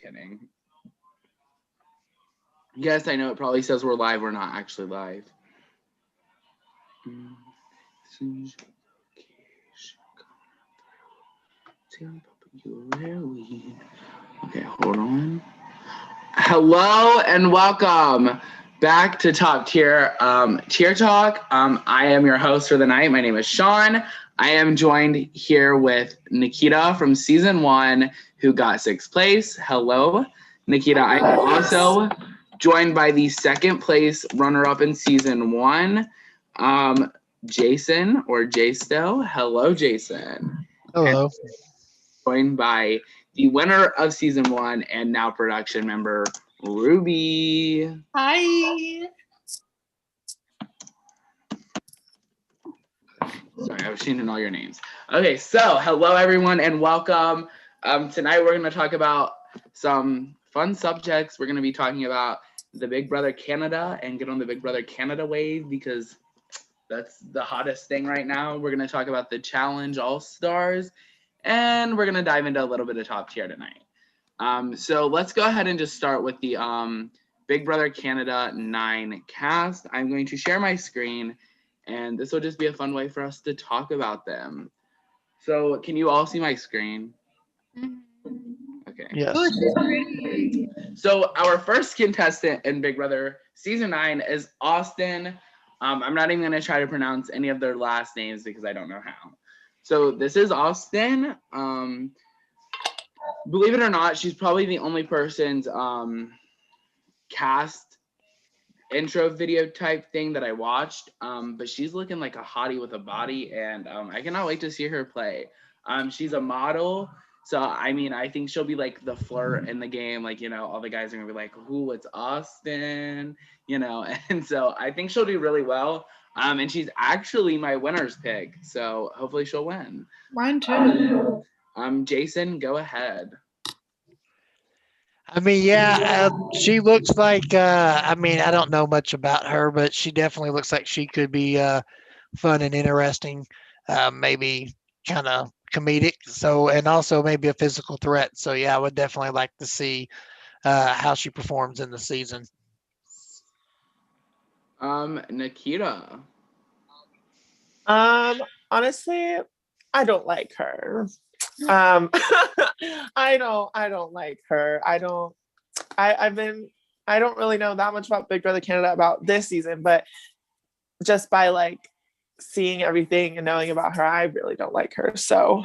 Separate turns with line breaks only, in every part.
kidding. Yes, I know it probably says we're live. We're not actually live. Okay, hold on. Hello and welcome back to Top Tier Tier Talk. I am your host for the night. My name is Sean. I am joined here with Nikita from season 1, who got 6th place. Hello, Nikita. I am also joined by the 2nd place runner-up in season 1, Jason or Jaysto. Hello, Jason.
Hello.
And joined by the winner of season 1 and now production member, Ruby.
Hi.
Sorry, I was changing all your names. Okay, so hello everyone and welcome. Tonight we're going to talk about some fun subjects. We're going to be talking about the Big Brother Canada and get on the Big Brother Canada wave because that's the hottest thing right now. We're going to talk about the Challenge All-Stars and we're going to dive into a little bit of Top Tier tonight. So let's go ahead and just start with the Big Brother Canada 9 cast. I'm going to share my screen and this will just be a fun way for us to talk about them. So can you all see my screen? Okay.
Yes.
So our first contestant in Big Brother season 9 is Austin. I'm not even going to try to pronounce any of their last names because I don't know how. So this is Austin. Believe it or not, she's probably the only person's cast intro video type thing that I watched, but she's looking like a hottie with a body, and I cannot wait to see her play. She's a model, so I mean, I think she'll be like the flirt in the game, like, you know, all the guys are gonna be like, who, it's Austin, you know, and so I think she'll do really well, and she's actually my winner's pick, so hopefully she'll win.
Mine too.
Jason, go ahead.
I mean, yeah, she looks like, I mean, I don't know much about her, but she definitely looks like she could be fun and interesting, maybe kind of comedic. So, and also maybe a physical threat. So, yeah, I would definitely like to see how she performs in the season.
Nikita.
Honestly, I don't like her. I don't like her. I don't really know that much about Big Brother Canada about this season, but just by like seeing everything and knowing about her, I really don't like her. So,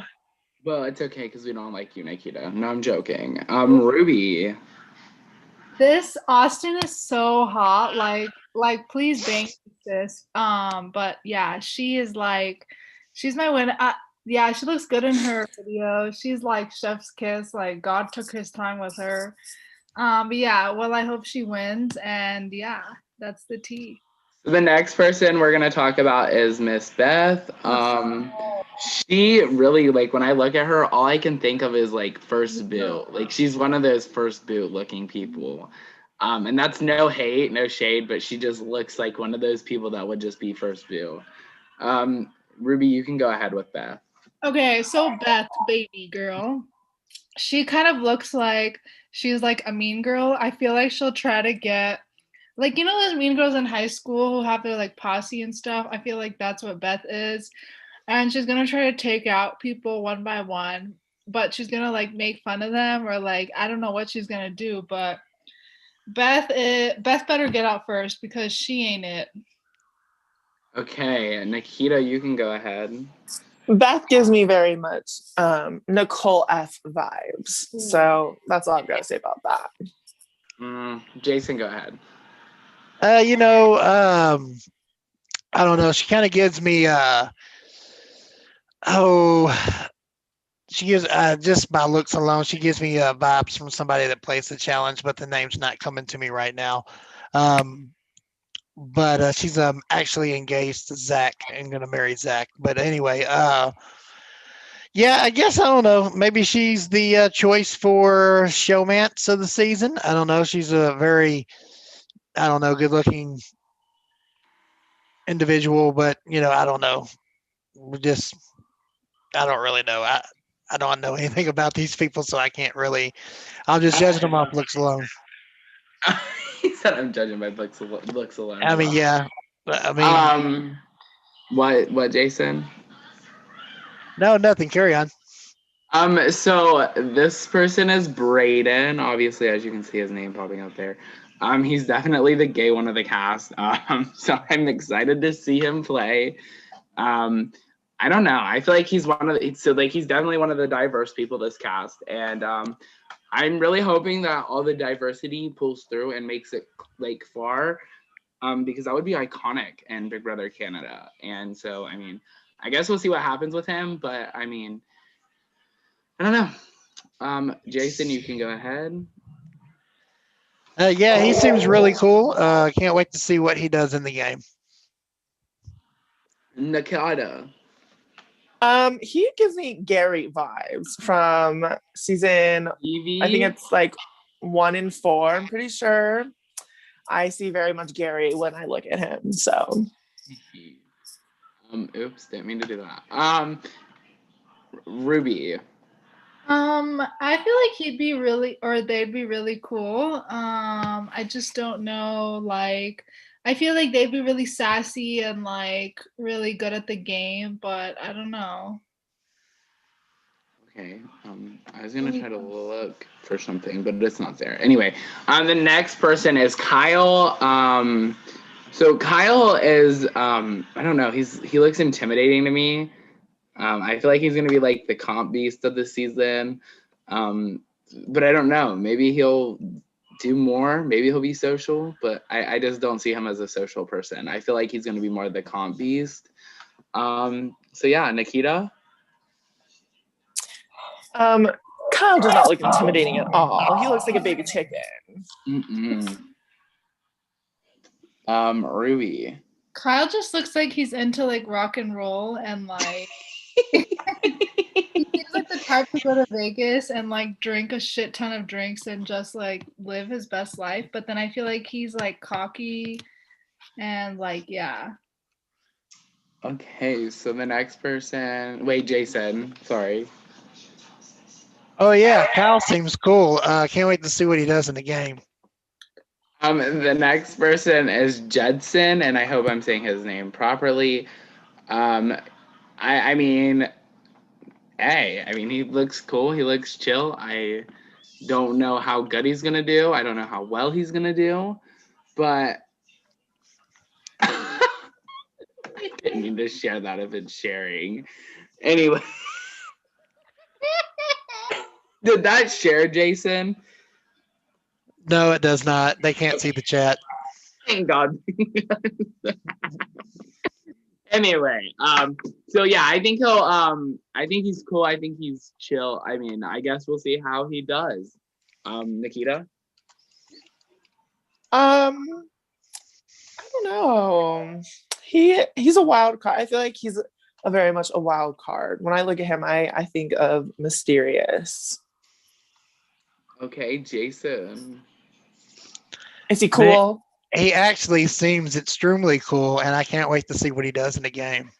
well, it's okay because we don't like you, Nikita. No, I'm joking. Ruby.
This Austin is so hot. Like please bang this. But yeah, she is like, she's my winner. Yeah, she looks good in her video. She's like chef's kiss. Like God took his time with her. But yeah, well, I hope she wins. And yeah, that's the tea.
So the next person we're gonna talk about is Miss Beth. She really, like, when I look at her, all I can think of is like first boot. Like she's one of those first boot looking people. And that's no hate, no shade, but she just looks like one of those people that would just be first boot. Ruby, you can go ahead with Beth.
Okay, so Beth, baby girl, she kind of looks like she's like a mean girl. I feel like she'll try to get, like, you know those mean girls in high school who have their like posse and stuff? I feel like that's what Beth is. And she's gonna try to take out people one by one, but she's gonna like make fun of them or like I don't know what she's gonna do, but Beth better get out first because she ain't it.
Okay, Nikita, you can go ahead.
Beth gives me very much Nicole F vibes. So that's all I'm gonna say about that.
Jason, go ahead.
You know, I don't know. She kind of gives me she gives just by looks alone, she gives me vibes from somebody that plays the challenge, but the name's not coming to me right now. But she's actually engaged to Zach and gonna marry Zach. But anyway, yeah, I guess I don't know. Maybe she's the choice for showmance of the season. I don't know. She's a very, I don't know, good-looking individual, but you know, I don't know. Just, I don't really know. I don't know anything about these people, so I can't really. I'm just judging them off looks alone.
He said I'm judging by looks alone.
I mean, yeah. I mean,
what, Jason?
no, nothing. Carry on.
So this person is Brayden. Obviously, as you can see his name popping up there. He's definitely the gay one of the cast. So I'm excited to see him play. I don't know. I feel like he's he's definitely one of the diverse people this cast, and I'm really hoping that all the diversity pulls through and makes it like far, because that would be iconic in Big Brother Canada. And so, I mean, I guess we'll see what happens with him, but I mean, I don't know. Jason, you can go ahead.
Yeah, he seems really cool. Can't wait to see what he does in the game.
Nakada.
He gives me Gary vibes from season,
Evie.
I think it's like 1 and 4, I'm pretty sure. I see very much Gary when I look at him, so.
Oops, didn't mean to do that. Ruby.
I feel like they'd be really cool. I just don't know, like, I feel like they'd be really sassy and like really good at the game, but I don't know.
Okay. I was gonna try to look for something, but it's not there. Anyway, the next person is Kyle. So Kyle is I don't know, he looks intimidating to me. I feel like he's gonna be like the comp beast of the season. But I don't know. Maybe he'll do more. Maybe he'll be social, but I just don't see him as a social person. I feel like he's gonna be more the comp beast. So yeah, Nikita.
Kyle does not look intimidating at all. He looks like a baby chicken.
Ruby.
Kyle just looks like he's into like rock and roll and like he seems like the type to go to Vegas and like drink a shit ton of drinks and just like live his best life. But then I feel like he's like cocky and like, yeah.
Okay, so the next person. Wait, Jason. Sorry.
Oh yeah, Kyle seems cool. Can't wait to see what he does in the game.
The next person is Judson, and I hope I'm saying his name properly. I mean, hey, I mean, he looks cool. He looks chill. I don't know how good he's gonna do. I don't know how well he's gonna do, but I didn't mean to share that if it's sharing. Anyway, did that share, Jason?
No, it does not. They can't see the chat.
Thank God. Anyway, so yeah, I think he's cool. I think he's chill. I mean, I guess we'll see how he does. Nikita?
I don't know. He's a wild card. I feel like he's a very much a wild card. When I look at him, I think of mysterious.
Okay, Jason.
Is he cool?
He actually seems extremely cool, and I can't wait to see what he does in the game.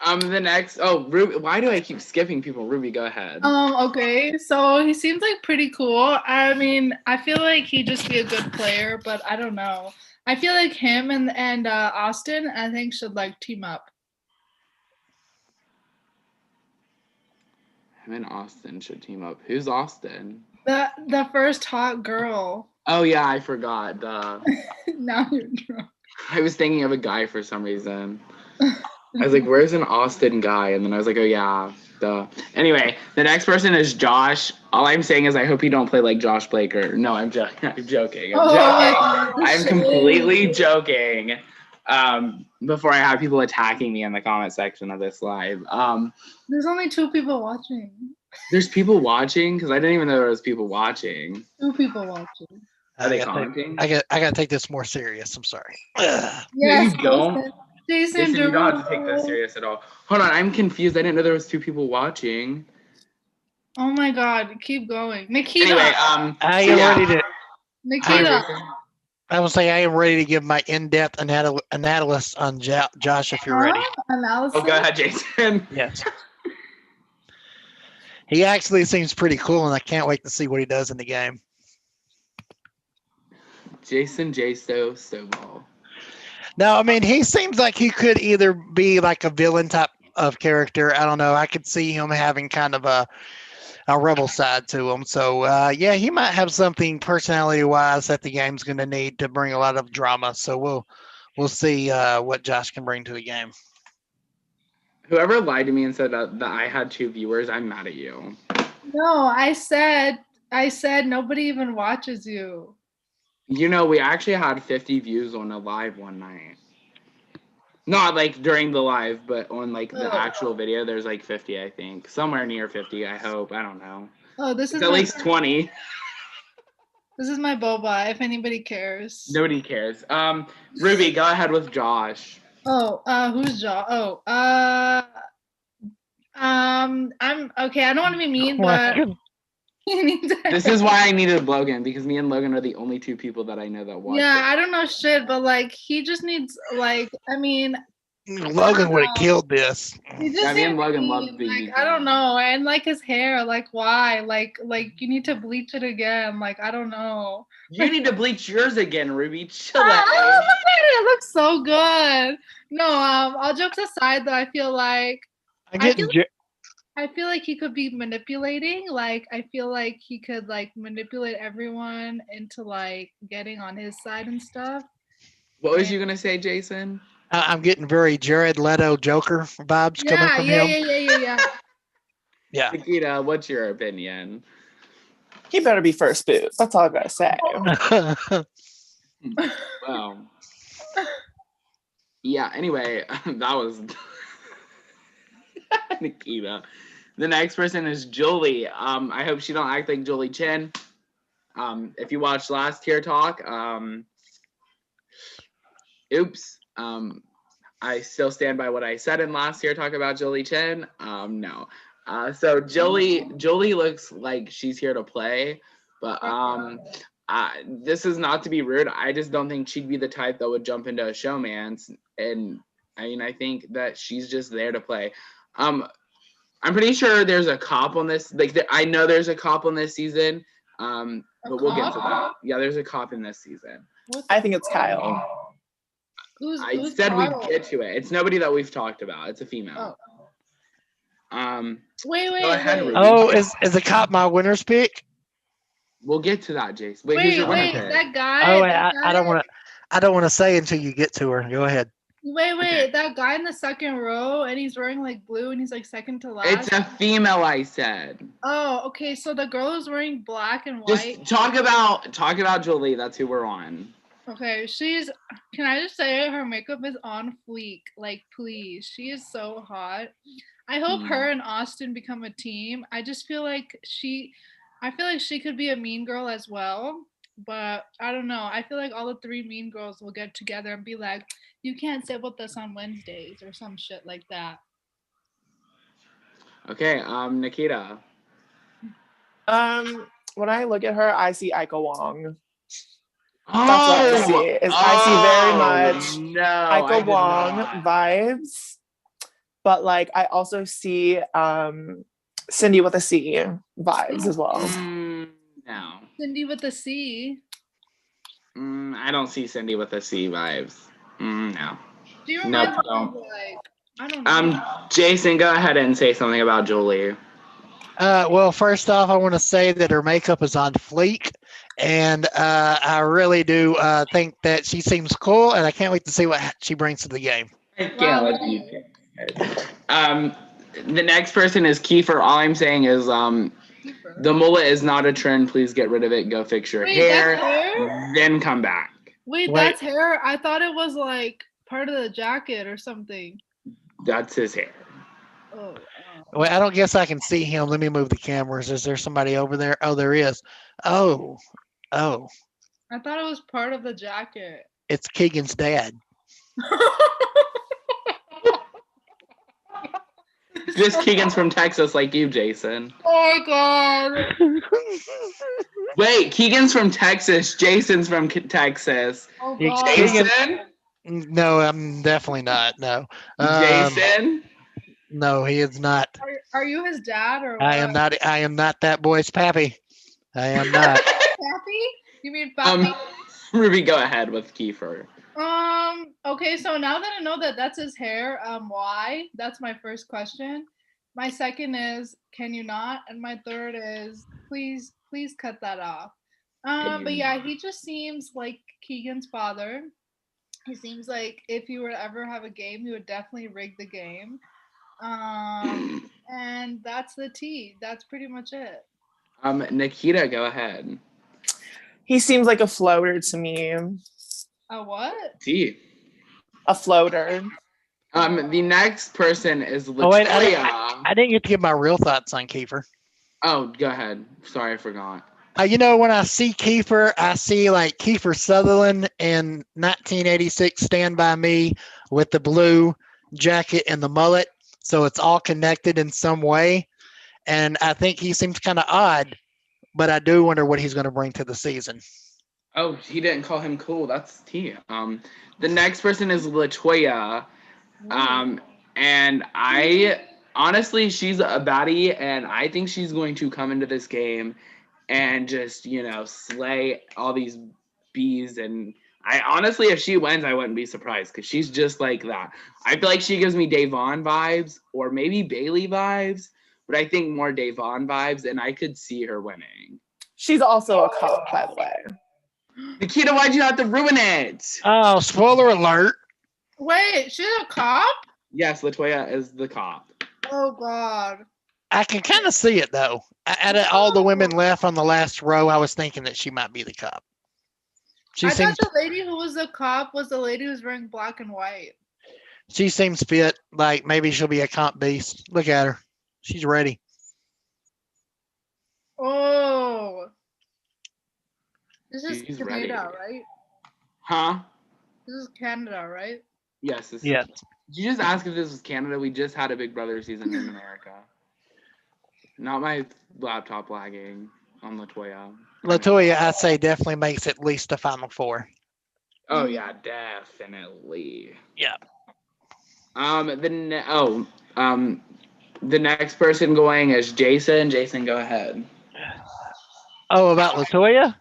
The next. Oh, Ruby. Why do I keep skipping people? Ruby, go ahead.
Okay, so he seems like pretty cool. I mean, I feel like he'd just be a good player, but I don't know. I feel like him and Austin, I think, should like team up.
Him and Austin should team up. Who's Austin?
The first hot girl.
Oh yeah, I forgot.
Now you're drunk.
I was thinking of a guy for some reason. I was like, "Where's an Austin guy?" And then I was like, "Oh yeah, duh." Anyway, the next person is Josh. All I'm saying is, I hope you don't play like Josh Blaker. No, I'm joking. I'm joking. I'm completely joking. Before I have people attacking me in the comment section of this live.
There's only 2 people watching.
There's people watching? Because I didn't even know there was people watching.
2 people watching.
Are they commenting?
I got to take this more serious. I'm sorry.
Yes,
you don't.
Jason,
you don't have to take this serious at all. Hold on, I'm confused. I didn't know there was 2 people watching.
Oh my God, keep going, Nikita.
Anyway,
I am ready to.
Nikita.
I will say I am ready to give my in-depth analysis on Josh if you're ready.
Analysis?
Oh, go ahead, Jason.
Yes. He actually seems pretty cool, and I can't wait to see what he does in the game.
Jason J. Snowball.
No, I mean, he seems like he could either be like a villain type of character. I don't know. I could see him having kind of a rebel side to him. So, yeah, he might have something personality-wise that the game's going to need to bring a lot of drama. So we'll see what Josh can bring to the game.
Whoever lied to me and said that I had 2 viewers, I'm mad at you.
No, I said nobody even watches you.
You know, we actually had 50 views on a live one night. Not like during the live, but on like the actual video, there's like 50, I think. Somewhere near 50, I hope. I don't know.
Oh, this is
at least 20.
This is my boba, if anybody cares.
Nobody cares. Ruby, go ahead with Josh.
Oh, who's Josh? Oh, I'm okay. I don't want to be mean, but
this is why I needed Logan, because me and Logan are the only 2 people that I know that watch.
Yeah, I don't know shit, but like he just needs
Logan would have killed this.
Yeah, me and Logan love the.
Like, I don't know, and like his hair, like why? Like you need to bleach it again. Like I don't know.
You need to bleach yours again, Ruby. Chill out.
It looks so good. No, all jokes aside, though, I feel like he could be manipulating. Like I feel like he could like manipulate everyone into like getting on his side and stuff.
What was you gonna say, Jason?
I'm getting very Jared Leto Joker vibes coming from him.
Yeah.
Yeah.
Nikita, what's your opinion?
He better be first boot. That's all I gotta say.
Wow. Yeah, anyway, that was Nikita. The next person is Julie. I hope she don't act like Julie Chen. If you watched last tier talk, oops. I still stand by what I said in last tier talk about Julie Chen. No. So Julie looks like she's here to play, but this is not to be rude. I just don't think she'd be the type that would jump into a showman's. And I mean, I think that she's just there to play. I'm pretty sure there's a cop on this. Like, I know there's a cop on this season. But we'll get to that. Yeah, there's a cop in this season.
I think it's Kyle.
I said we'd get to it. It's nobody that we've talked about. It's a female.
Wait.
Oh, is the cop my winner's pick?
We'll get to that, Jason. Who's your winner pick?
That guy.
Oh, I don't want to say until you get to her. Go ahead.
Wait, okay. That guy in the second row, and he's wearing like blue, and he's like second to last.
It's a female, I said.
Oh, okay. So the girl is wearing black and white.
Just talk about Julie. That's who we're on.
Okay, can I just say her makeup is on fleek? Like, please, she is so hot. I hope her and Austin become a team. I just feel like she could be a mean girl as well, but I don't know. I feel like all the 3 mean girls will get together and be like, you can't sit with us on Wednesdays or some shit like that.
Okay, Nikita.
When I look at her, I see Ika Wong. That's what I see. I see very much Ika Wong vibes, but like I also see Cindy with a C vibes as well.
No.
Cindy with a C.
I don't see Cindy with a C vibes. No.
Do you remember like I don't know.
Jason, go ahead and say something about Julie.
Well, first off, I want to say that her makeup is on fleek, and I really do think that she seems cool, and I can't wait to see what she brings to the game.
The next person is Keefer. All I'm saying is the mullet is not a trend. Please get rid of it. Go fix your hair, then come back.
Wait, that's hair? I thought it was like part of the jacket or something.
That's his hair.
Oh.
Wait, I don't guess I can see him. Let me move the cameras. Is there somebody over there? Oh, there is. Oh.
I thought it was part of the jacket.
It's Keegan's dad.
Just Keegan's from Texas like you, Jason.
Oh, God.
Wait, Keegan's from Texas. Jason's from Texas.
Oh
He-
God.
Jason?
No, I'm definitely not. No.
Jason?
No, he is not.
Are you his dad or what?
I am not. I am not that boy's pappy. I am not.
Pappy? You mean Pappy?
Ruby, go ahead with Keefer.
Okay, so now that I know that that's his hair, why? That's my first question. My second is, can you not? And my third is, please cut that off. But yeah, he just seems like Keegan's father. He seems like if he were to ever have a game, he would definitely rig the game. And that's the tea. That's pretty much it.
Nikita, go ahead.
He seems like a floater to me.
A what?
T.
A floater.
The next person is Latoya.
Oh wait, I didn't get to give my real thoughts on Keefer.
Oh, go ahead. Sorry, I forgot.
You know, when I see Keefer, I see like Keefer Sutherland in 1986 Stand By Me with the blue jacket and the mullet. So it's all connected in some way. And I think he seems kind of odd, but I do wonder what he's going to bring to the season.
Oh, he didn't call him cool. That's T. The next person is Latoya. And I honestly, she's a baddie, and I think she's going to come into this game and just, slay all these bees. And I honestly, if she wins, I wouldn't be surprised because she's just like that. I feel like she gives me Davon vibes or maybe Bailey vibes, but I think more Davon vibes, and I could see her winning.
She's also a cop, by the way.
Nikita, why'd you have to ruin it?
Oh, spoiler alert.
Wait, she's a cop?
Yes, Latoya is the cop.
Oh God.
I can kind of see it though. Out of all the women left on the last row, I was thinking that she might be the cop.
I thought the lady who was the cop was the lady who's wearing black and white.
She seems fit. Like maybe she'll be a comp beast. Look at her. She's ready.
Oh. This is
She's
Canada,
ready.
right?
Huh?
This is Canada, right?
Yes.
Yes.
Did you just ask if this was Canada? We just had a Big Brother season in America. Not my laptop lagging on Latoya.
Latoya, I'd say definitely makes at least a Final Four.
Oh yeah, definitely.
Yeah.
The next person going is Jason. Jason, go ahead.
Oh, about Latoya?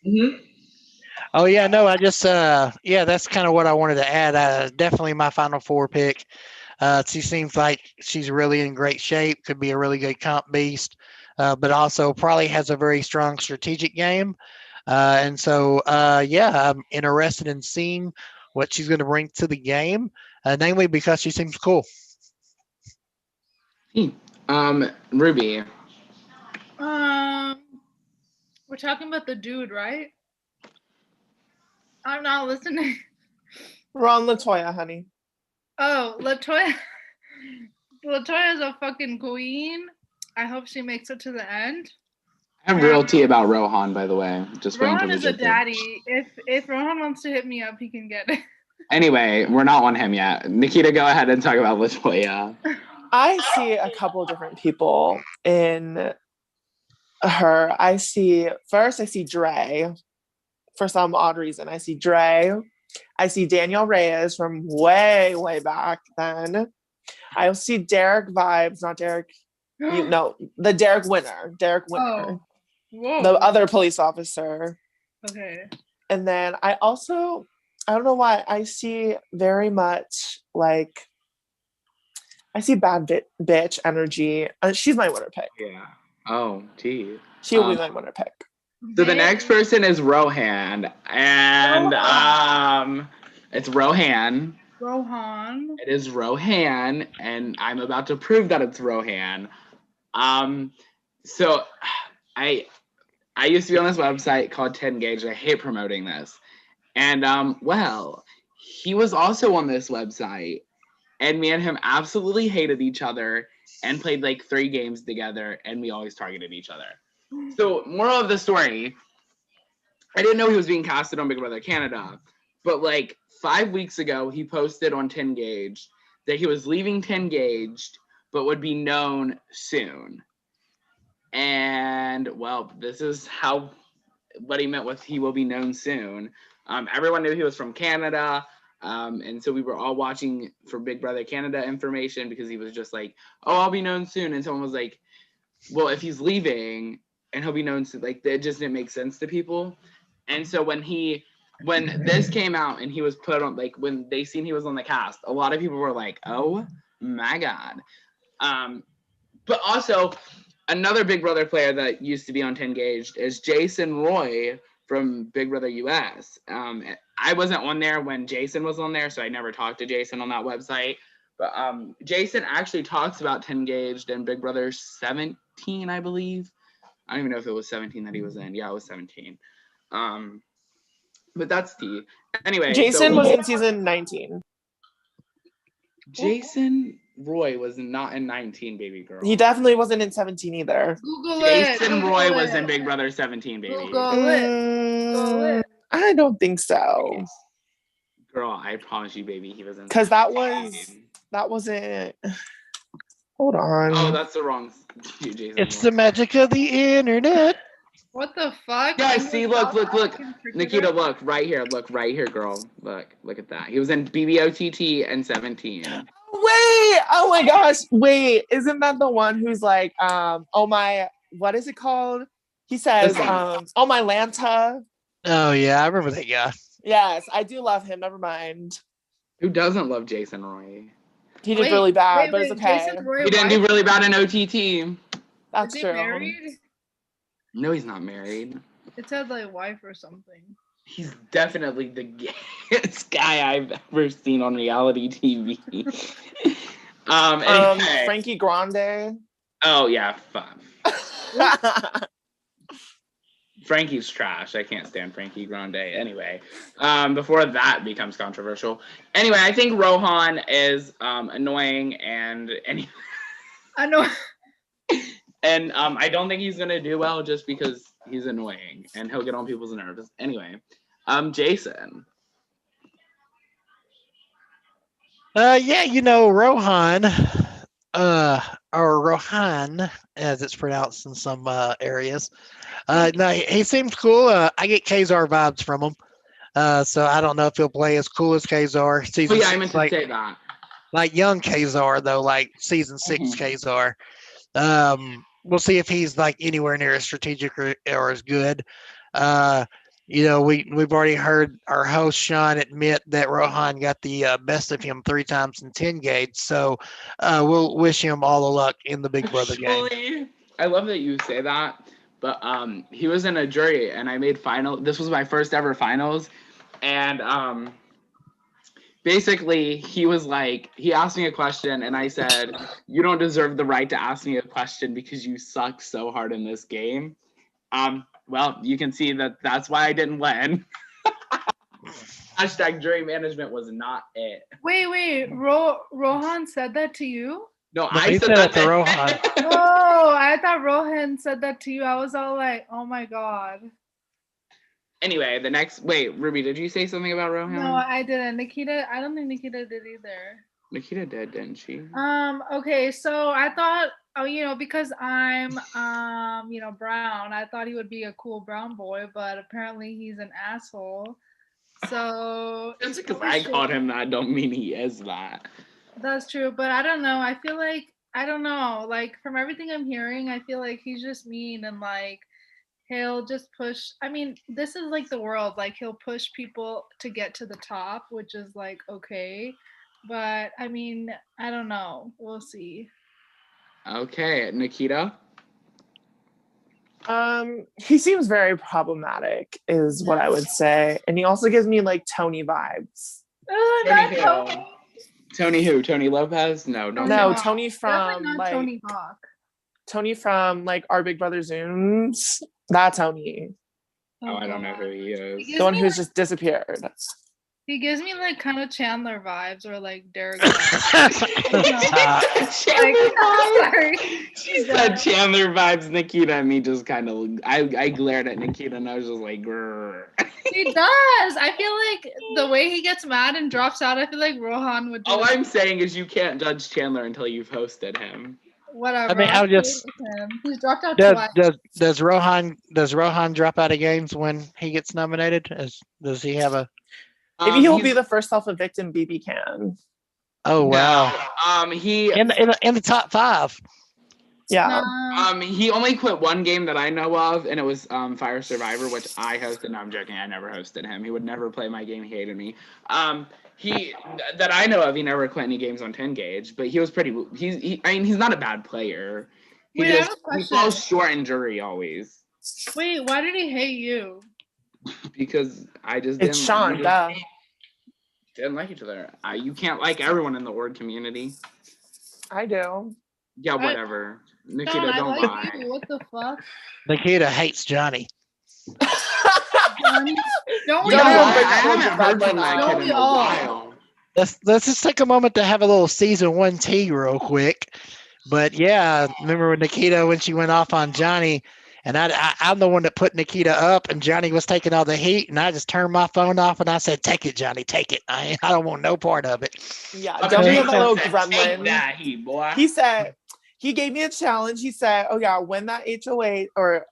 Mm-hmm.
Oh yeah, no, I just that's kind of what I wanted to add. Definitely my Final Four pick. She seems like she's really in great shape. Could be a really good comp beast, but also probably has a very strong strategic game. And so I'm interested in seeing what she's going to bring to the game, namely because she seems cool.
Ruby.
We're talking about the dude, right? I'm not listening.
We're on Latoya, honey.
Oh, Latoya. Latoya's a fucking queen. I hope she makes it to the end.
I have real tea about Rohan, by the way. Just
Rohan is a daddy. If Rohan wants to hit me up, he can get it.
Anyway, we're not on him yet. Nikita, go ahead and talk about Latoya.
I see a couple of different people in her. I see Dre. For some odd reason, I see Dre. I see Danielle Reyes from way, way back then. I see Derek vibes, not Derek. The Derek Winner.
Oh. Whoa.
The other police officer.
Okay.
And then I don't know why, I see very much like, I see bad bitch energy. She's my winner pick.
Yeah. Oh, gee.
She will be my winner pick.
So the next person is Rohan, and it's Rohan.
Rohan.
It is Rohan, and I'm about to prove that it's Rohan. So I used to be on this website called 10 Gauge. I hate promoting this. And he was also on this website, and me and him absolutely hated each other and played like 3 games together, and we always targeted each other. So, moral of the story, I didn't know he was being casted on Big Brother Canada, but like 5 weeks ago, he posted on 10 Gauge that he was leaving 10 Gauge, but would be known soon. And, well, this is how what he meant was he will be known soon. Everyone knew he was from Canada. And so we were all watching for Big Brother Canada information because he was just like, oh, I'll be known soon. And someone was like, well, if he's leaving and he'll be known soon, like, it just didn't make sense to people. And so when this came out and he was put on, like, when they seen he was on the cast, a lot of people were like, oh my God. But also, another Big Brother player that used to be on 10 Gaged is Jason Roy from Big Brother US. I wasn't on there when Jason was on there, so I never talked to Jason on that website. But Jason actually talks about 10 Gaged and Big Brother 17, I believe. I don't even know if it was 17 that he was in. Yeah, it was 17. But that's tea. Anyway,
Jason was in season 19.
Jason Roy was not in 19, baby girl.
He definitely wasn't in 17 either.
Google
Jason
it.
Roy was in Big Brother 17, baby.
Google it.
I don't think so.
Girl, I promise you, baby, he was in.
Because that wasn't. Hold on.
Oh, that's the wrong. Jason
It's
Roy.
the magic of the internet.
What the fuck?
Guys, see, look. Nikita, look right here, girl. Look at that. He was in BBOTT and 17.
Wait! Oh my gosh! Wait, isn't that the one who's like, oh my, what is it called? He says, oh my Lanta.
Oh yeah, I remember that guy.
Yes, I do love him. Never mind.
Who doesn't love Jason Roy?
He did really bad, but it's okay.
He didn't do really bad in OTT.
That's
Is he
true.
married?
No, he's not married.
It said like wife or something.
He's definitely the gayest guy I've ever seen on reality TV. Anyway.
Frankie Grande.
Oh yeah, fun. Frankie's trash. I can't stand Frankie Grande. Anyway, before that becomes controversial. Anyway, I think Rohan is annoying and
I know.
And I don't think he's gonna do well just because he's annoying and he'll get on people's nerves. Anyway, Jason.
Yeah, you know, Rohan, or Rohan, as it's pronounced in some areas. No, he seems cool. I get Kazar vibes from him. So I don't know if he'll play as cool as Kazar.
Oh yeah, I meant to say that.
Like young Kazar though, like season 6 Kazar. We'll see if he's like anywhere near as strategic or as good. You know, we've already heard our host Sean admit that Rohan got the best of him 3 times in 10 Gauge. So we'll wish him all the luck in the Big Brother game.
I love that you say that. But he was in a jury and I made final. This was my first ever finals. And basically he was like, he asked me a question and I said, you don't deserve the right to ask me a question because you suck so hard in this game. Well, you can see that that's why I didn't win. Hashtag jury management was not it.
Wait. Rohan said that to you?
No, I said
that to Rohan.
Oh, I thought Rohan said that to you. I was all like, oh my God.
Anyway, Ruby, did you say something about Rohan?
No, I didn't. Nikita, I don't think Nikita did either.
Nikita did, didn't she?
Okay, so I thought, because I'm, brown, I thought he would be a cool brown boy, but apparently he's an asshole. So
just because I called him that don't mean he is that.
That's true, but I don't know. I feel like, I don't know, like from everything I'm hearing, I feel like he's just mean and like he'll just push. I mean, this is like the world, like he'll push people to get to the top, which is like okay. But I mean, I don't know. We'll see.
Okay, Nikita.
He seems very problematic, is what I would say, and he also gives me like Tony vibes.
Tony.
Tony who? Tony Lopez? No, don't.
No, Tony from
not Tony Hawk.
Tony from like Our Big Brother Zooms. That Tony.
Oh, I don't know who he is.
The one who's just disappeared.
He gives me like kind of Chandler vibes or like Derek
vibes. Sorry. She said Chandler vibes, Nikita, and me just kind of, I glared at Nikita and I was just like, grrr.
He does. I feel like the way he gets mad and drops out, I feel like Rohan would do
All I'm saying is you can't judge Chandler until you've hosted him.
Whatever.
I mean, I'll just
He's dropped out twice.
does Rohan drop out of games when he gets nominated? Does he have a?
Maybe he'll be the first self-evict in BB can.
Oh wow!
He
in the top 5.
Yeah.
He only quit one game that I know of, and it was Fire Survivor, which I hosted. No, I'm joking. I never hosted him. He would never play my game. He hated me. He that I know of, he never quit any games on 10 gauge, but he was pretty. I mean, he's not a bad player. He falls short in jury always.
Wait, why did he hate you?
Because I just
it's Sean.
Didn't like each other. You can't like everyone in the Ord community.
I do.
Yeah, whatever. Nikita,
Sean,
don't lie.
You. What the fuck?
Nikita hates Johnny.
Johnny, don't
I haven't heard from that kid in a while.
Let's just take a moment to have a little season 1 tea real quick. But yeah, remember when Nikita, when she went off on Johnny, and I'm the one that put Nikita up, and Johnny was taking all the heat, and I just turned my phone off, and I said, "Take it, Johnny, take it. I don't want no part of it."
Yeah, Johnny was a little gremlin.
Take that heat, boy.
He said, he gave me a challenge. He said, "Oh yeah, win that HOA or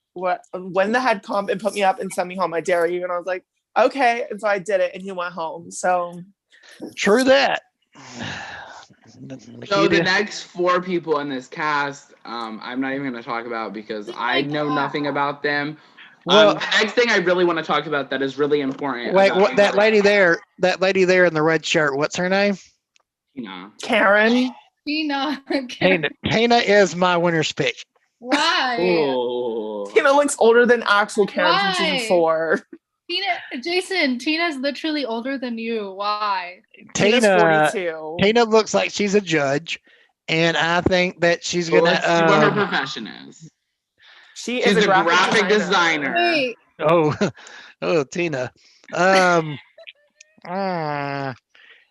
when the head comp and put me up and send me home. I dare you." And I was like, "Okay," and so I did it, and he went home. So
true that.
So the next 4 people in this cast, I'm not even going to talk about because I know nothing about them. Well, the next thing I really want to talk about that is really important.
Wait, what? That lady there in the red shirt. What's her name?
Tina.
Karen.
Tina.
Tina is my winner's pick.
Why?
Oh.
Tina looks older than actual Karen from season 4.
Tina's literally older than you. Why?
Tina's 42.
Tina looks like she's a judge, and I think that she's gonna.
Let's see what her profession is.
She's a graphic designer.
Wait.
Oh, Tina. No,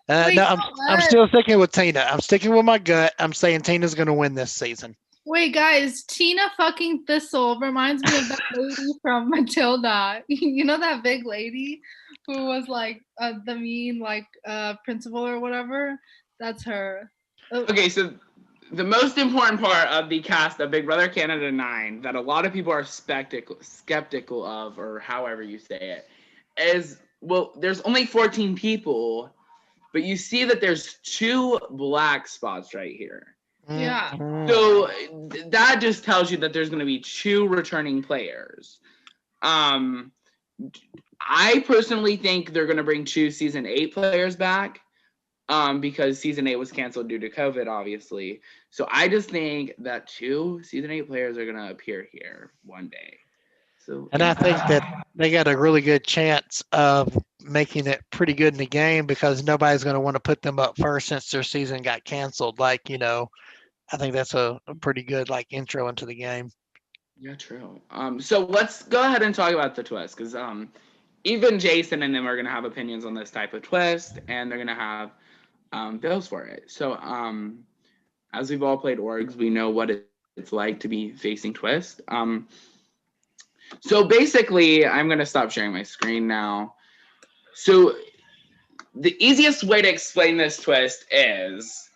I'm still sticking with Tina. I'm sticking with my gut. I'm saying Tina's gonna win this season.
Wait, guys, Tina fucking Thistle reminds me of that lady from Matilda. You know that big lady who was like the mean principal or whatever? That's her.
Okay, so the most important part of the cast of Big Brother Canada 9 that a lot of people are skeptical of, or however you say it, is, well, there's only 14 people, but you see that there's 2 black spots right here.
Yeah.
So that just tells you that there's going to be 2 returning players. I personally think they're going to bring 2 season 8 players back because season 8 was canceled due to COVID, obviously. So I just think that 2 season 8 players are going to appear here one day. So,
and I think that they got a really good chance of making it pretty good in the game because nobody's going to want to put them up first since their season got canceled. I think that's a pretty good intro into the game.
Yeah, true. So let's go ahead and talk about the twist because even Jason and them are going to have opinions on this type of twist, and they're going to have bills for it. So as we've all played orgs, we know what it's like to be facing twist. So basically, I'm going to stop sharing my screen now. So the easiest way to explain this twist is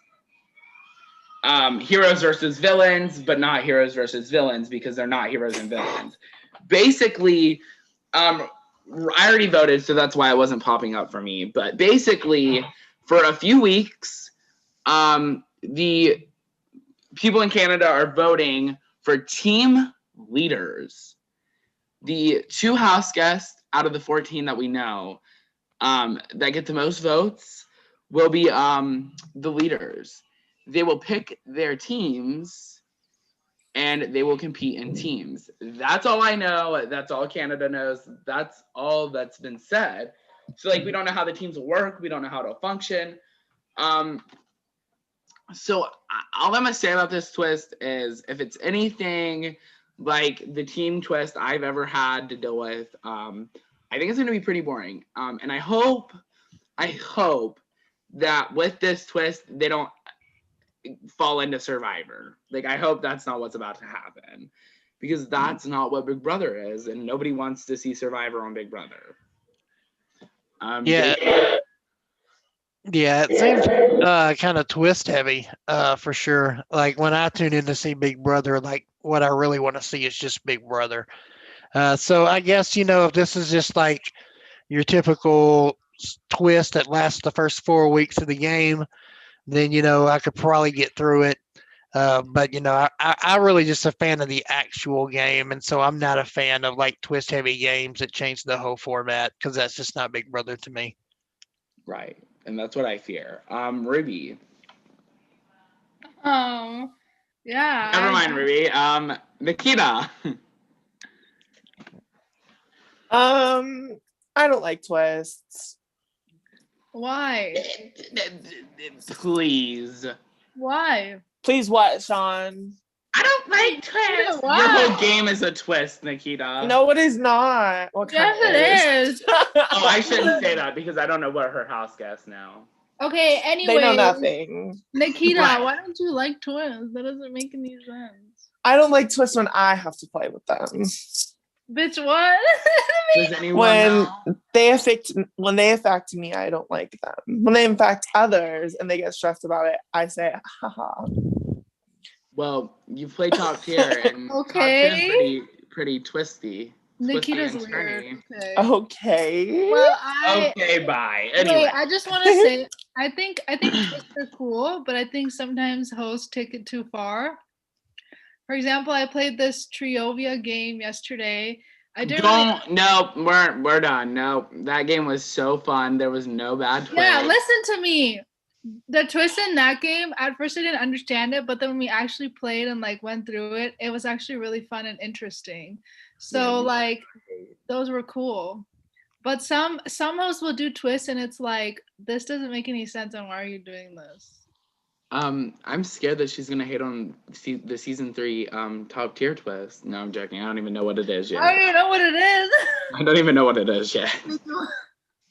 heroes versus villains, but not heroes versus villains because they're not heroes and villains. Basically, I already voted, so that's why it wasn't popping up for me. But basically, for a few weeks, the people in Canada are voting for team leaders. The 2 house guests out of the 14 that we know that get the most votes will be the leaders. They will pick their teams and they will compete in teams. That's all I know. That's all Canada knows. That's all that's been said. So we don't know how the teams will work. We don't know how it'll function. So all I'm going to say about this twist is if it's anything like the team twist I've ever had to deal with, I think it's going to be pretty boring. And I hope that with this twist, they don't fall into Survivor. I hope that's not what's about to happen because that's not what Big Brother is, and nobody wants to see Survivor on Big Brother.
Yeah, it seems kind of twist heavy, for sure. Like when I tune in to see Big Brother, like what I really want to see is just Big Brother. So I guess, if this is just like your typical twist that lasts the first 4 weeks of the game, then, I could probably get through it. But, I really just a fan of the actual game. And so I'm not a fan of like twist heavy games that change the whole format because that's just not Big Brother to me.
Right. And that's what I fear. Ruby.
Yeah.
Never mind, Ruby. Nikita.
I don't like twists.
Why?
Please.
Why?
Please what, Sean?
I don't like twists.
Why?
Your whole game is a twist, Nikita.
No, it is not. Well,
Yes, it is.
Oh, I shouldn't say that because I don't know what her house guests know.
Okay, anyway.
They know nothing.
Nikita,
Right.
why don't you like twists? That doesn't make any sense.
I don't like twists when I have to play with them.
Bitch, what?
Does anyone know?
They affect me, I don't like them. When they affect others and they get stressed about it, I say, haha.
Well, you've played Top Tier and
Okay.
Top Tier is pretty twisty.
Nikita's
Twisty and
weird.
turny.
Okay.
Well,
Okay, bye. Anyway.
Wait, I just want to say, I think twists are cool, but I think sometimes hosts take it too far. For example, I played this Triovia game yesterday.
We're done. No, that game was so fun. There was no bad twist.
Yeah, listen to me. The twist in that game, at first I didn't understand it, but then when we actually played and like went through it, it was actually really fun and interesting. So those were cool. But some hosts will do twists and it's like, this doesn't make any sense and why are you doing this?
I'm scared that she's gonna hate on the season 3 Top Tier twist. No, I'm joking. I don't even know what it is yet.
I don't even know what it is.
I don't even know what it is yet.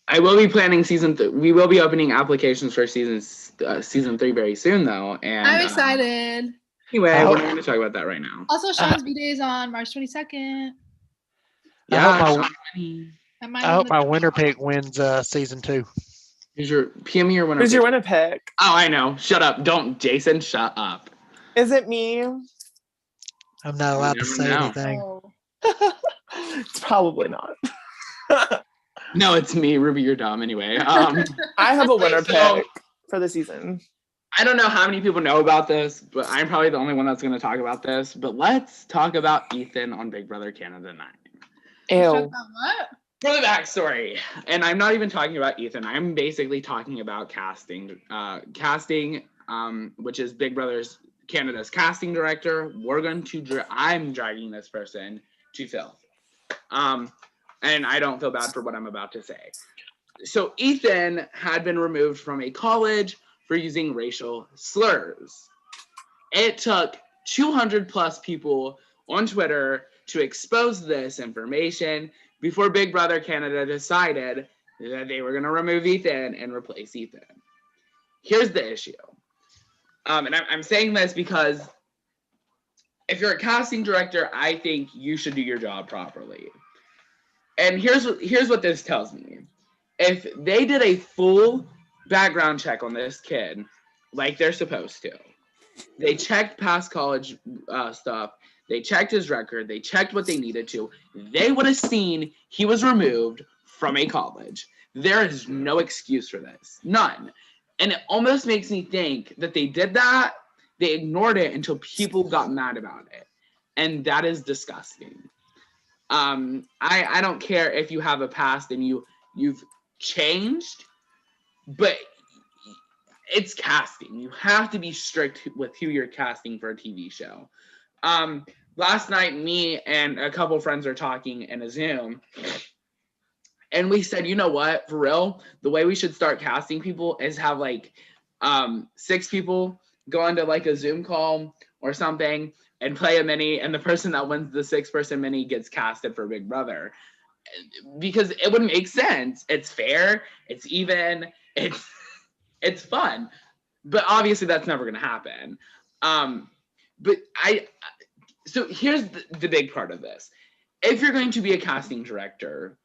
I will be planning we will be opening applications for season 3 very soon though, and
I'm excited.
Anyway, we're not going to talk about that right now.
Also, Sean's B-Day is on March 22nd.
Yeah.
I hope my winner pick wins season 2.
Who's your winner?
Who's your winner pick?
Oh, I know. Shut up. Don't, Jason. Shut up.
Is it me?
I'm not allowed to say anything.
Oh.
It's probably not.
No, it's me, Ruby. You're dumb. Anyway,
I have a winner pick for the season.
I don't know how many people know about this, but I'm probably the only one that's going to talk about this. But let's talk about Ethan on Big Brother Canada 9.
Ew.
What?
For the backstory, and I'm not even talking about Ethan. I'm basically talking about casting. Which is Big Brother's Canada's casting director. I'm dragging this person to filth. And I don't feel bad for what I'm about to say. So Ethan had been removed from a college for using racial slurs. It took 200 plus people on Twitter to expose this information before Big Brother Canada decided that they were going to remove Ethan and replace Ethan. Here's the issue. And I'm saying this because if you're a casting director, I think you should do your job properly. And here's what this tells me. If they did a full background check on this kid, like they're supposed to, they checked past college stuff, they checked his record, they checked what they needed to, they would have seen he was removed from a college. There is no excuse for this. None. And it almost makes me think that they did that, they ignored it until people got mad about it. And that is disgusting. I don't care if you have a past and you've changed, but it's casting. You have to be strict with who you're casting for a TV show. Last night, me and a couple friends are talking in a Zoom, and we said, you know what, for real, the way we should start casting people is have like 6 people go into like a Zoom call or something and play a mini, and the person that wins the 6-person mini gets casted for Big Brother. Because it would make sense. It's fair, it's even, it's fun. But obviously that's never gonna happen. So here's the big part of this. If you're going to be a casting director,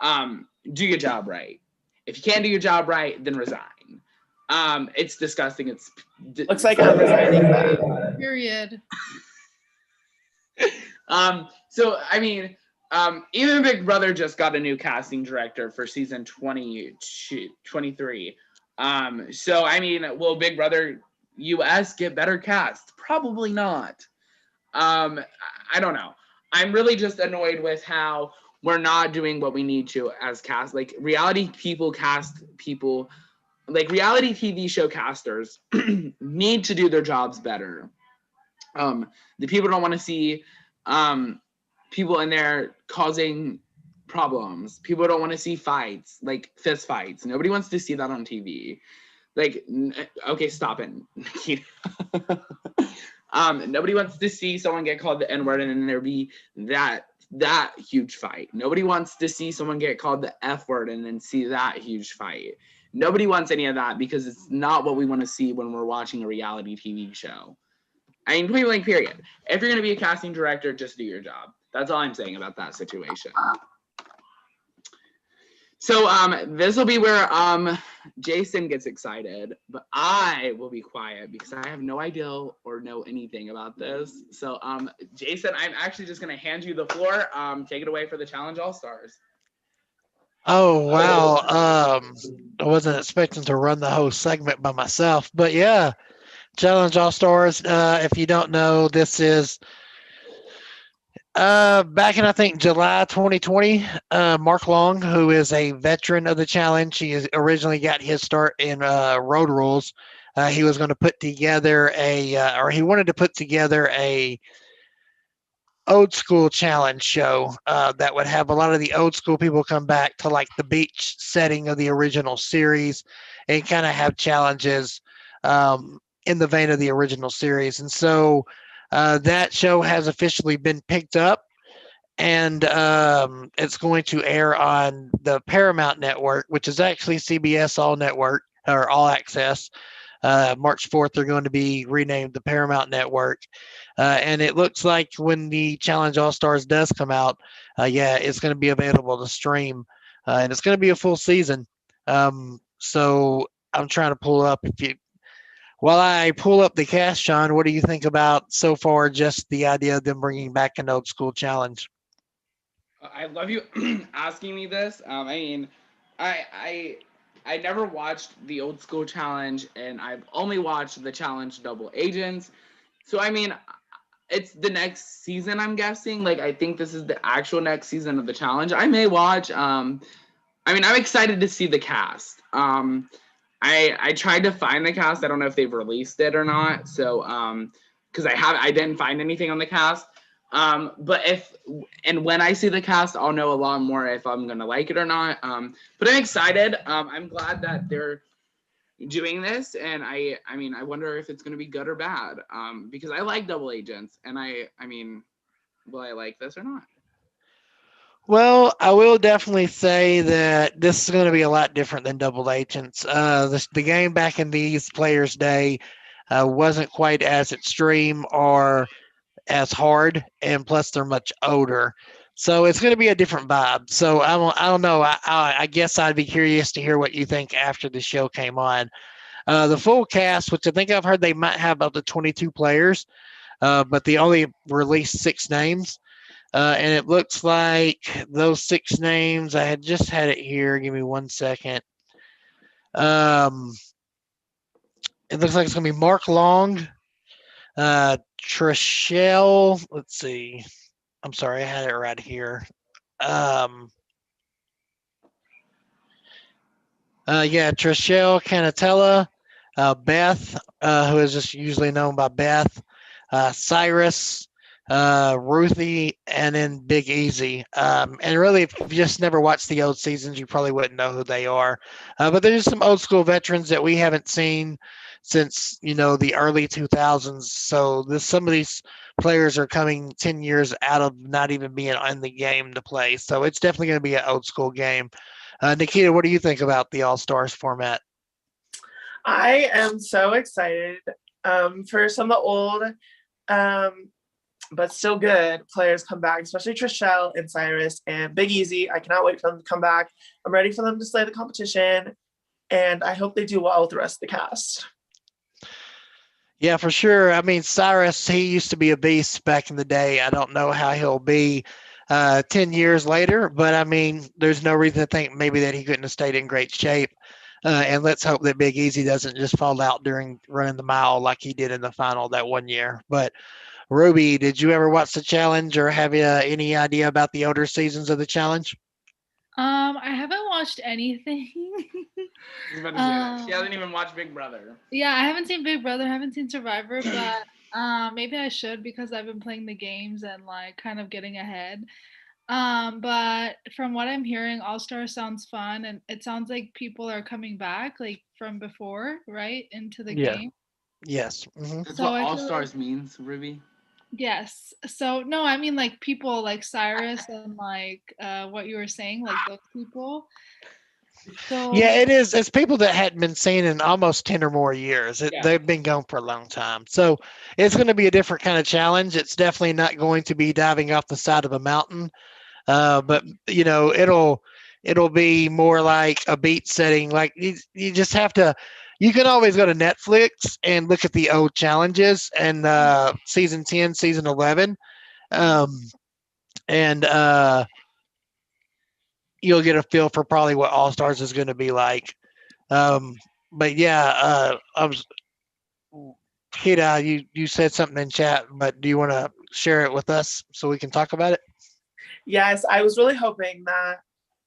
do your job right. If you can't do your job right, then resign. It's disgusting.
Looks like I'm resigning that.
Period.
So I mean, even Big Brother just got a new casting director for season 23. So I mean, will Big Brother US get better cast? Probably not. I don't know. I'm really just annoyed with how we're not doing what we need to as cast. Like reality people cast people, like reality TV show casters need to do their jobs better. The people don't want to see people in there causing problems. People don't want to see fights, like fist fights. Nobody wants to see that on TV. Like, okay, stop it. Nobody wants to see someone get called the N-word and then there be that huge fight. Nobody wants to see someone get called the F-word and then see that huge fight. Nobody wants any of that because it's not what we want to see when we're watching a reality TV show. I mean, point blank, period. If you're going to be a casting director, just do your job. That's all I'm saying about that situation. So this will be where Jason gets excited, but I will be quiet because I have no idea or know anything about this. So Jason, I'm actually just going to hand you the floor. Take it away for the Challenge All-Stars.
Oh, wow. I wasn't expecting to run the whole segment by myself, but yeah, Challenge All-Stars. If you don't know, this is back in, I think, July 2020, Mark Long, who is a veteran of the challenge, he originally got his start in Road Rules. He was going to put together he wanted to put together a old school challenge show that would have a lot of the old school people come back to like the beach setting of the original series and kind of have challenges in the vein of the original series. And so that show has officially been picked up, and it's going to air on the Paramount Network, which is actually CBS All Network or All Access. March 4th, they're going to be renamed the Paramount Network. And it looks like when the Challenge All-Stars does come out, it's going to be available to stream. And it's going to be a full season. So I'm trying to pull up while I pull up the cast, Sean, what do you think about so far just the idea of them bringing back an old school challenge?
I love you asking me this. I mean, I never watched the old school challenge, and I've only watched the challenge Double Agents. So I mean, it's the next season, I'm guessing. Like I think this is the actual next season of the challenge. I may watch. I mean, I'm excited to see the cast. I tried to find the cast. I don't know if they've released it or not. So because I didn't find anything on the cast. But when I see the cast, I'll know a lot more if I'm gonna like it or not. But I'm excited. I'm glad that they're doing this, and I mean, I wonder if it's gonna be good or bad. Because I like Double Agents, and I mean, will I like this or not?
Well, I will definitely say that this is going to be a lot different than Double Agents. The game back in these players' day wasn't quite as extreme or as hard, and plus they're much older. So it's going to be a different vibe. So I don't know. I guess I'd be curious to hear what you think after the show came on. The full cast, which I think I've heard they might have up to 22 players, but they only released 6 names. And it looks like those 6 names, I had just had it here. Give me 1 second. It looks like it's going to be Mark Long, Trishelle. Let's see. I'm sorry, I had it right here. Trishelle Canatella, Beth, who is just usually known by Beth, Cyrus, Ruthie, and then Big Easy. And really, if you just never watched the old seasons, you probably wouldn't know who they are. But there's some old school veterans that we haven't seen since, the early 2000s. So some of these players are coming 10 years out of not even being in the game to play. So it's definitely going to be an old school game. Nikita, what do you think about the All-Stars format?
I am so excited for some of the old but still good players come back, especially Trishelle and Cyrus and Big Easy. I cannot wait for them to come back. I'm ready for them to slay the competition, and I hope they do well with the rest of the cast.
Yeah, for sure. I mean, Cyrus, he used to be a beast back in the day. I don't know how he'll be 10 years later, but I mean, there's no reason to think maybe that he couldn't have stayed in great shape. And let's hope that Big Easy doesn't just fall out during running the mile like he did in the final that one year. But Ruby, did you ever watch the challenge or have you any idea about the older seasons of the challenge?
I haven't watched anything.
I was about to say that. She hasn't even watched Big Brother.
Yeah, I haven't seen Big Brother, I haven't seen Survivor, but maybe I should because I've been playing the games and like kind of getting ahead. But from what I'm hearing, All Star sounds fun, and it sounds like people are coming back like from before, right, into the
Yeah.
game.
Yes. Mm-hmm.
That's
So
what
I
All
feel
Stars means, Ruby.
yes. So no, I mean like people like Cyrus and like what you were saying, like those people. So
Yeah, it is. It's people that hadn't been seen in almost 10 or more years.
Yeah.
They've been gone for a long time. So it's going to be a different kind of challenge. It's definitely not going to be diving off the side of a mountain. But you know, it'll be more like a beat setting. Like you just have to. You can always go to Netflix and look at the old challenges and season 10, season 11, and you'll get a feel for probably what All Stars is going to be like. But yeah, I was Kida, you said something in chat, but do you want to share it with us so we can talk about it?
Yes, I was really hoping that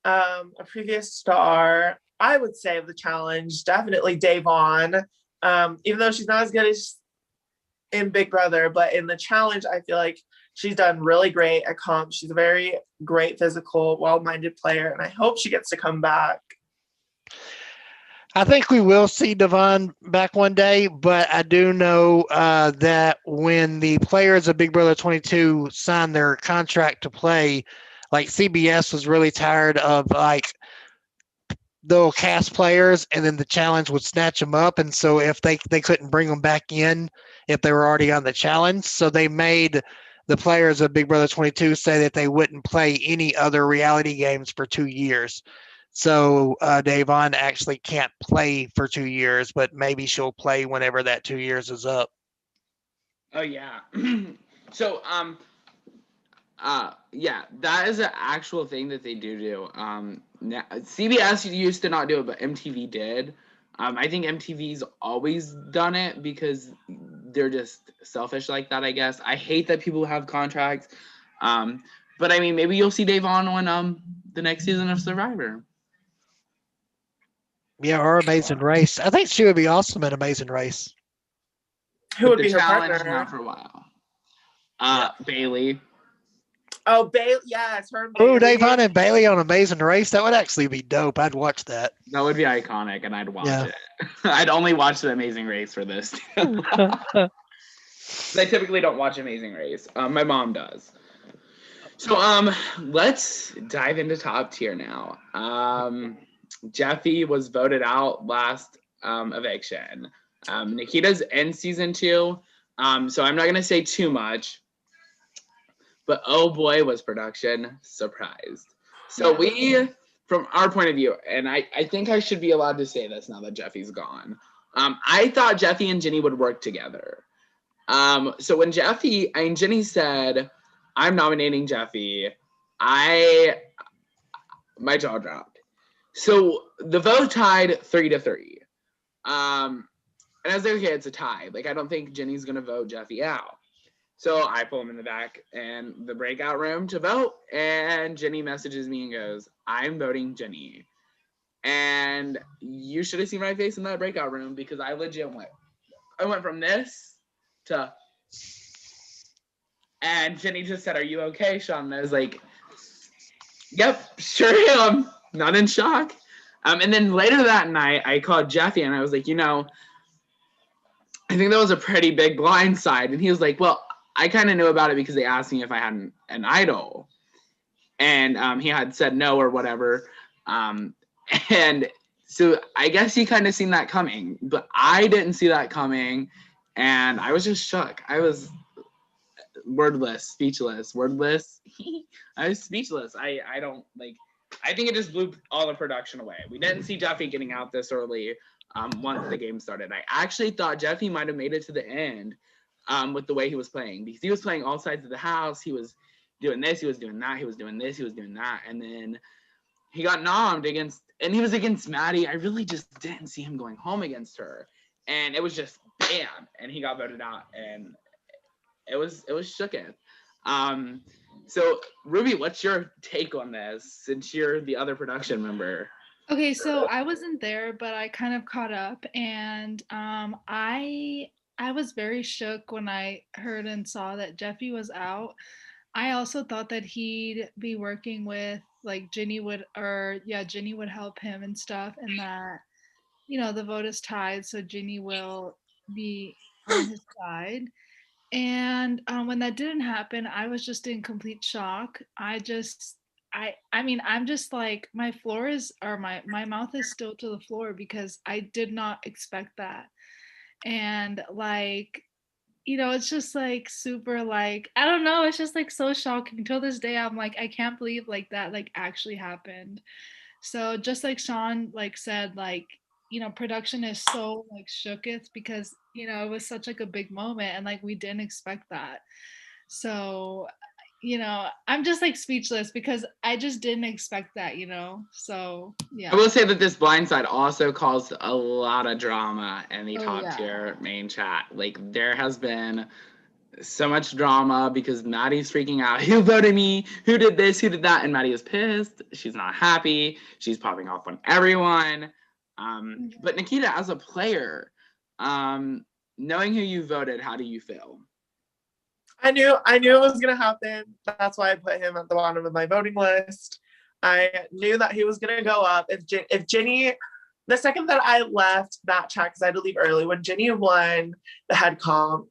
a previous star, I would say, of the challenge, definitely Davon, even though she's not as good as in Big Brother, but in the challenge, I feel like she's done really great at comp. She's a very great physical, well-minded player, and I hope she gets to come back.
I think we will see Devon back one day, but I do know that when the players of Big Brother 22 signed their contract to play, like CBS was really tired of like they'll cast players and then the challenge would snatch them up, and so if they couldn't bring them back in if they were already on the challenge, so they made the players of Big Brother 22 say that they wouldn't play any other reality games for 2 years. So Davon actually can't play for 2 years, but maybe she'll play whenever that 2 years is up.
Oh yeah. So yeah, that is an actual thing that they do. CBS used to not do it, but MTV did. I think MTV's always done it because they're just selfish like that, I guess. I hate that people have contracts. But I mean, maybe you'll see Davon on the next season of Survivor.
Yeah, or Amazing Race. I think she would be awesome at Amazing Race.
Who would be her
challenge
partner?
not for a while. Bailey.
Oh, Bailey. Yes, her and Bailey.
Oh, Davon and Bailey on Amazing Race. That would actually be dope. I'd watch that.
That would be iconic, and I'd watch it. I'd only watch The Amazing Race for this. I typically don't watch Amazing Race. My mom does. So let's dive into top tier now. Jeffy was voted out last eviction. Nikita's in season 2, so I'm not going to say too much. But oh boy, was production surprised. So we, from our point of view, and I think I should be allowed to say this now that Jeffy's gone. I thought Jeffy and Ginny would work together. So when Ginny said, I'm nominating Jeffy, my jaw dropped. So the vote tied 3-3. And I was like, okay, it's a tie. Like, I don't think Ginny's going to vote Jeffy out. So I pull him in the back and the breakout room to vote. And Ginny messages me and goes, I'm voting Ginny. And you should have seen my face in that breakout room because I legit went from this to, and Ginny just said, are you okay, Sean? And I was like, yep, sure am. Not in shock. And then later that night, I called Jeffy and I was like, I think that was a pretty big blindside. And he was like, well, I kind of knew about it because they asked me if I had an idol. And he had said no or whatever. And so I guess he kind of seen that coming. But I didn't see that coming. And I was just shook. I was wordless, speechless, wordless. I was speechless. I don't like. I think it just blew all the production away. We didn't see Jeffy getting out this early. Once the game started, I actually thought Jeffy might have made it to the end. With the way he was playing, because he was playing all sides of the house. He was doing this, he was doing that, he was doing this, he was doing that, and then he got nommed and he was against Maddie. I really just didn't see him going home against her, and it was just bam, and he got voted out, and it was shooketh. So Ruby, what's your take on this, since you're the other production member?
Okay, so I wasn't there, but I kind of caught up, and I was very shook when I heard and saw that Jeffy was out. I also thought that he'd be working with like Ginny would help him and stuff, and that the vote is tied, so Ginny will be on his side. And when that didn't happen, I was just in complete shock. I mean, I'm just like my mouth is still to the floor because I did not expect that. And like, it's just like super like, I don't know, it's just like so shocking. Till this day, I'm like, I can't believe like that like actually happened. So just like Sean like said, like, production is so like shooketh because, it was such like a big moment and like we didn't expect that. So, I'm just like speechless because I just didn't expect that, So yeah.
I will say that this blind side also caused a lot of drama in the top tier main chat. Like there has been so much drama because Maddie's freaking out. Who voted me? Who did this? Who did that? And Maddie is pissed. She's not happy. She's popping off on everyone. But Nikita, as a player, knowing who you voted, how do you feel?
I knew it was gonna happen. That's why I put him at the bottom of my voting list. I knew that he was gonna go up. If Ginny, the second that I left that chat, because I had to leave early, when Ginny won the head comp,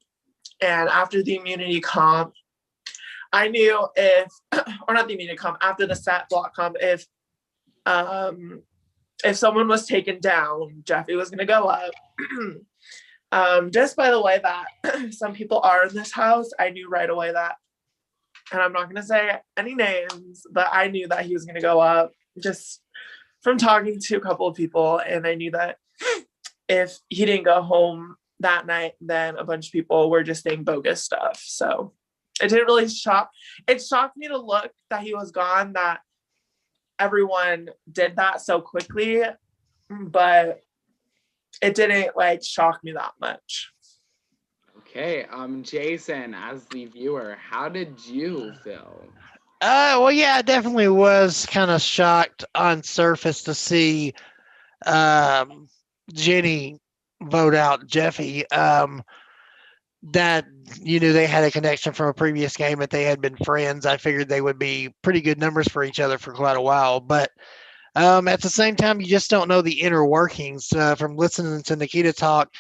and after the immunity comp, I knew or not the immunity comp, after the set block comp, if someone was taken down, Jeffy was gonna go up. Just by the way that some people are in this house, I knew right away that, and I'm not going to say any names, but I knew that he was going to go up just from talking to a couple of people. And I knew that if he didn't go home that night, then a bunch of people were just saying bogus stuff. So it didn't really it shocked me to look that he was gone, that everyone did that so quickly, but it didn't like shock me that much.
Okay, Jason, as the viewer, how did you feel?
Well, yeah, I definitely was kind of shocked on surface to see Jenny vote out Jeffy. That they had a connection from a previous game, that they had been friends. I figured they would be pretty good numbers for each other for quite a while, but at the same time, you just don't know the inner workings. From listening to Nikita talk,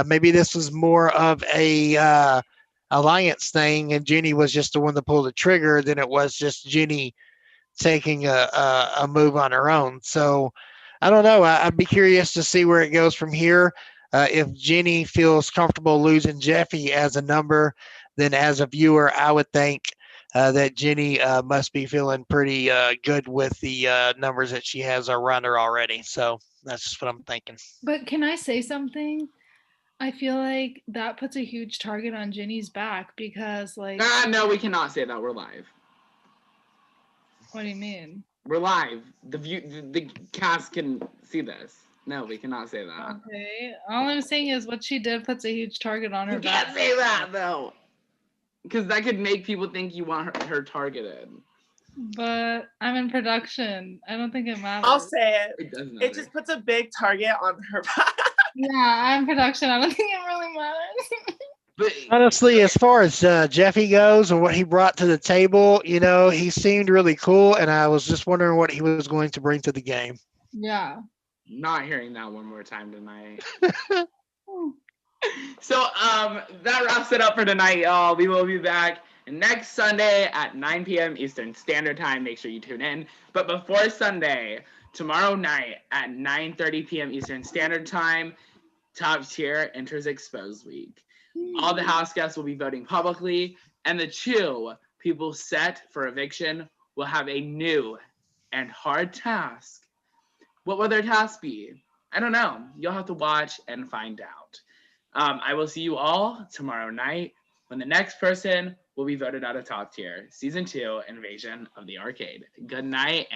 maybe this was more of a alliance thing, and Jenny was just the one to pull the trigger than it was just Jenny taking a move on her own. So I don't know. I'd be curious to see where it goes from here. If Jenny feels comfortable losing Jeffy as a number, then as a viewer, I would think that Jenny must be feeling pretty good with the numbers that she has around her already. So that's just what I'm thinking.
But can I say something? I feel like that puts a huge target on Jenny's back because, like...
No, we cannot say that. We're live.
What do you mean?
We're live. The cast can see this. No, we cannot say that.
Okay. All I'm saying is what she did puts a huge target on her back.
You can't say that, though. Because that could make people think you want her targeted.
But I'm in production. I don't think it matters.
I'll say it.
It doesn't matter.
It just puts a big target on her back.
Yeah, I'm production. I don't think it really matters.
But
honestly, as far as Jeffy goes and what he brought to the table, he seemed really cool, and I was just wondering what he was going to bring to the game.
Yeah.
Not hearing that one more time tonight. So that wraps it up for tonight, y'all. We will be back next Sunday at 9 p.m. Eastern Standard Time. Make sure you tune in. But before Sunday, tomorrow night at 9:30 p.m. Eastern Standard Time, Top Tier enters Exposed Week. All the house guests will be voting publicly. And the 2 people set for eviction will have a new and hard task. What will their task be? I don't know. You'll have to watch and find out. I will see you all tomorrow night when the next person will be voted out of top tier. Season 2, Invasion of the Arcade. Good night.